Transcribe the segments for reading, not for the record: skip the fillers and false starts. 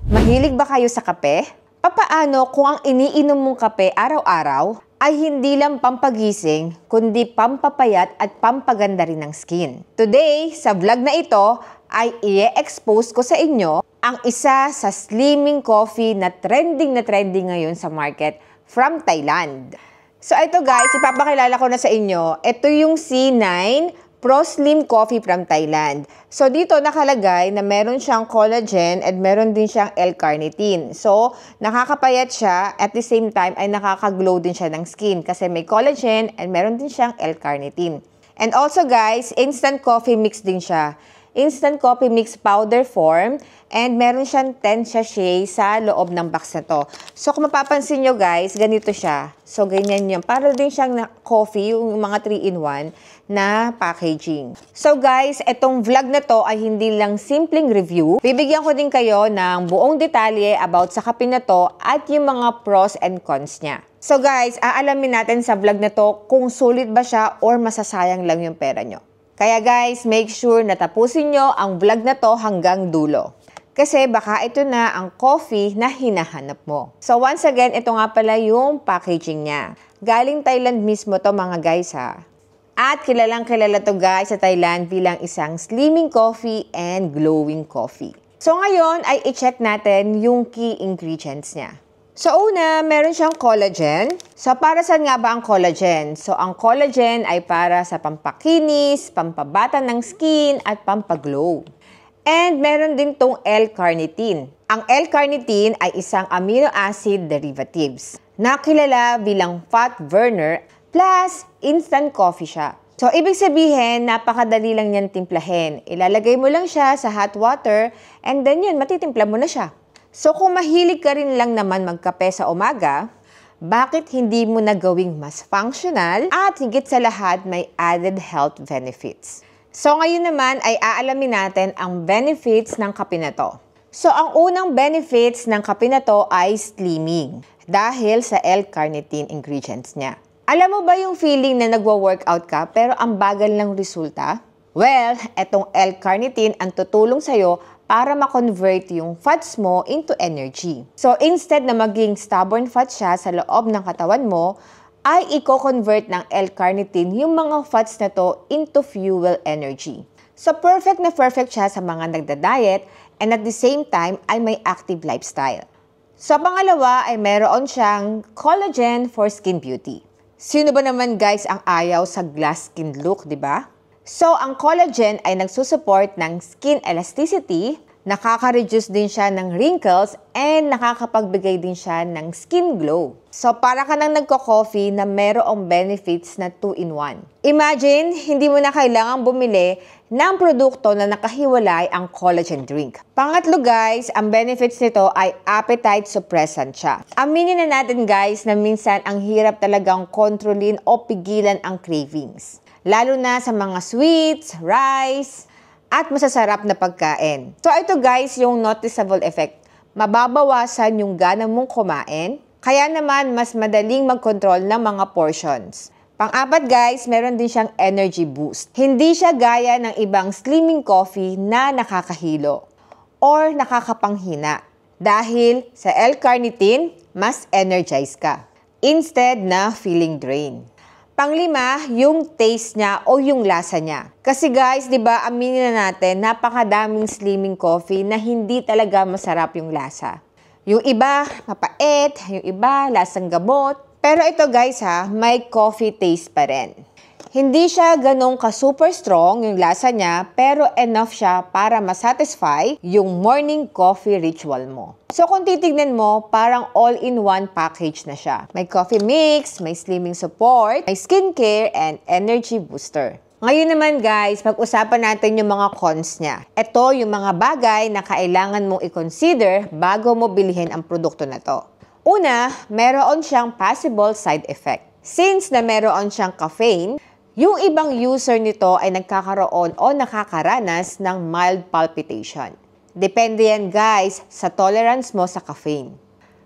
Mahilig ba kayo sa kape? Papaano kung ang iniinom mong kape araw-araw ay hindi lang pampagising, kundi pampapayat at pampaganda rin ng skin? Today, sa vlog na ito, ay i-expose ko sa inyo ang isa sa slimming coffee na trending ngayon sa market from Thailand. So ito guys, ipapakilala ko na sa inyo. Ito yung C9 Pro Slim Coffee from Thailand. So dito nakalagay na meron siyang collagen at meron din siyang L-carnitine. So nakakapayat siya, at the same time ay nakaka-glow din siya ng skin kasi may collagen and meron din siyang L-carnitine. And also guys, instant coffee mix din siya. Instant coffee mix powder form, and meron siyang 10 sachet sa loob ng box na to. So kung mapapansin nyo guys, ganito siya. So ganyan yun. Para din siyang coffee, yung mga 3-in-1 na packaging. So guys, etong vlog na to ay hindi lang simpleng review. Bibigyan ko din kayo ng buong detalye about sa kape na to at yung mga pros and cons niya. So guys, aalamin natin sa vlog na to kung sulit ba siya or masasayang lang yung pera nyo. Kaya guys, make sure na tapusin nyo ang vlog na to hanggang dulo. Kasi baka ito na ang coffee na hinahanap mo. So once again, ito nga pala yung packaging niya. Galing Thailand mismo to mga guys ha. At kilalang kilala to guys sa Thailand bilang isang slimming coffee and glowing coffee. So ngayon ay i-check natin yung key ingredients niya. So una, meron siyang collagen. So para saan nga ba ang collagen? So ang collagen ay para sa pampakinis, pampabata ng skin, at pampaglow. And meron din tong L-carnitine. Ang L-carnitine ay isang amino acid derivatives na kilala bilang fat burner plus instant coffee siya. So ibig sabihin, napakadali lang yan timplahin. Ilalagay mo lang siya sa hot water and then yun, matitimpla mo na siya. So kung mahilig ka rin lang naman magkape sa umaga, bakit hindi mo na gawing mas functional at higit sa lahat may added health benefits? So ngayon naman ay aalamin natin ang benefits ng kape na to. So ang unang benefits ng kape na to ay slimming dahil sa L-carnitine ingredients niya. Alam mo ba yung feeling na nagwa-workout ka pero ang bagal ng resulta? Well, etong L-carnitine ang tutulong sa'yo para ma-convert yung fats mo into energy. So instead na maging stubborn fat siya sa loob ng katawan mo, ay i-convert ng L-carnitine yung mga fats na to into fuel energy. So perfect na perfect siya sa mga nagda-diet and at the same time ay may active lifestyle. So pangalawa ay meron siyang collagen for skin beauty. Sino ba naman guys ang ayaw sa glass skin look, di ba? So ang collagen ay nagsusupport ng skin elasticity, nakaka-reduce din siya ng wrinkles, and nakakapagbigay din siya ng skin glow. So para ka nang nagko-coffee na merong benefits na 2-in-1. Imagine, hindi mo na kailangang bumili ng produkto na nakahiwalay ang collagen drink. Pangatlo guys, ang benefits nito ay appetite suppressant siya. Aminin na natin guys na minsan ang hirap talagang kontrolin o pigilan ang cravings. Lalo na sa mga sweets, rice, at masasarap na pagkain. So ito guys, yung noticeable effect. Mababawasan yung gana mong kumain, kaya naman mas madaling mag-control ng mga portions. Pang-apat guys, meron din siyang energy boost. Hindi siya gaya ng ibang slimming coffee na nakakahilo or nakakapanghina. Dahil sa L-carnitine, mas energized ka instead na feeling drained. Panglima, yung taste niya o yung lasa niya. Kasi guys, di ba, aminin na natin, napakadaming slimming coffee na hindi talaga masarap yung lasa. Yung iba, mapait, yung iba, lasang gamot. Pero ito guys ha, may coffee taste pa rin. Hindi siya ganong ka-super strong yung lasa niya, pero enough siya para masatisfy yung morning coffee ritual mo. So kung titignan mo, parang all-in-one package na siya. May coffee mix, may slimming support, may skincare, and energy booster. Ngayon naman guys, pag-usapan natin yung mga cons niya. Ito yung mga bagay na kailangan mong i-consider bago mo bilhin ang produkto na to. Una, meron siyang possible side effect. Since na meron siyang caffeine, yung ibang user nito ay nagkakaroon o nakakaranas ng mild palpitation. Depende yan guys sa tolerance mo sa caffeine.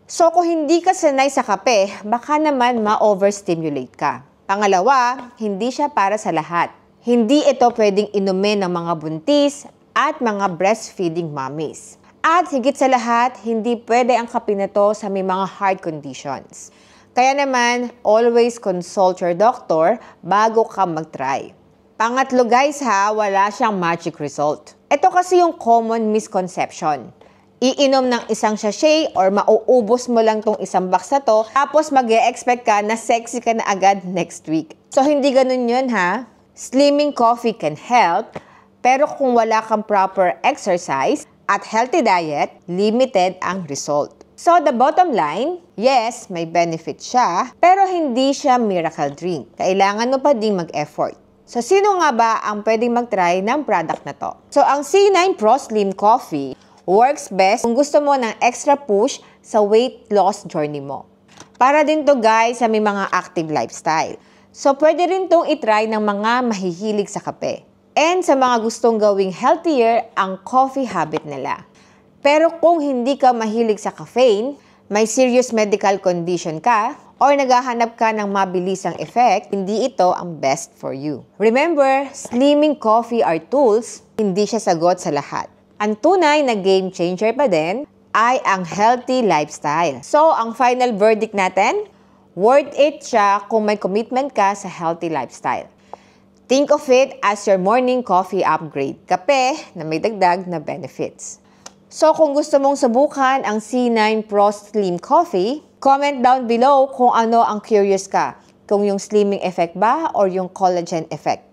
So kung hindi ka sanay sa kape, baka naman ma-overstimulate ka. Pangalawa, hindi siya para sa lahat. Hindi ito pwedeng inumin ng mga buntis at mga breastfeeding mommies. At higit sa lahat, hindi pwede ang kape na to sa may mga heart conditions. Kaya naman, always consult your doctor bago ka mag-try. Pangatlo guys ha, wala siyang magic result. Ito kasi yung common misconception. Iinom ng isang sachet or mauubos mo lang tong isang box na to, tapos mag-e-expect ka na sexy ka na agad next week. So hindi ganun yun ha. Slimming coffee can help, pero kung wala kang proper exercise at healthy diet, limited ang result. So the bottom line, yes, may benefit siya, pero hindi siya miracle drink. Kailangan mo pa ding mag-effort. So sino nga ba ang pwedeng mag-try ng product na to? So ang C9 Pro Slim Coffee works best kung gusto mo ng extra push sa weight loss journey mo. Para din to guys sa may mga active lifestyle. So pwede rin tong itry ng mga mahihilig sa kape. And sa mga gustong gawing healthier ang coffee habit nila. Pero kung hindi ka mahilig sa caffeine, may serious medical condition ka, or naghahanap ka ng mabilisang effect, hindi ito ang best for you. Remember, slimming coffee are tools, hindi siya sagot sa lahat. Ang tunay na game changer pa din ay ang healthy lifestyle. So, ang final verdict natin, worth it siya kung may commitment ka sa healthy lifestyle. Think of it as your morning coffee upgrade. Kape na may dagdag na benefits. So kung gusto mong subukan ang C9 Pro Slim Coffee, comment down below kung ano ang curious ka. Kung yung slimming effect ba or yung collagen effect.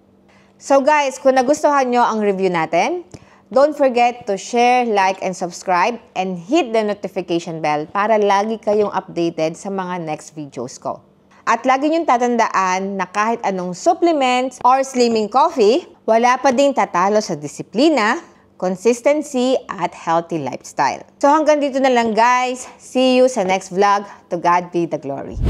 So guys, kung nagustuhan nyo ang review natin, don't forget to share, like, and subscribe and hit the notification bell para lagi kayong updated sa mga next videos ko. At lagi niyong tatandaan na kahit anong supplements or slimming coffee, wala pa ding tatalo sa disiplina, consistency, at healthy lifestyle. So hanggang dito na lang guys. See you sa next vlog. To God be the glory.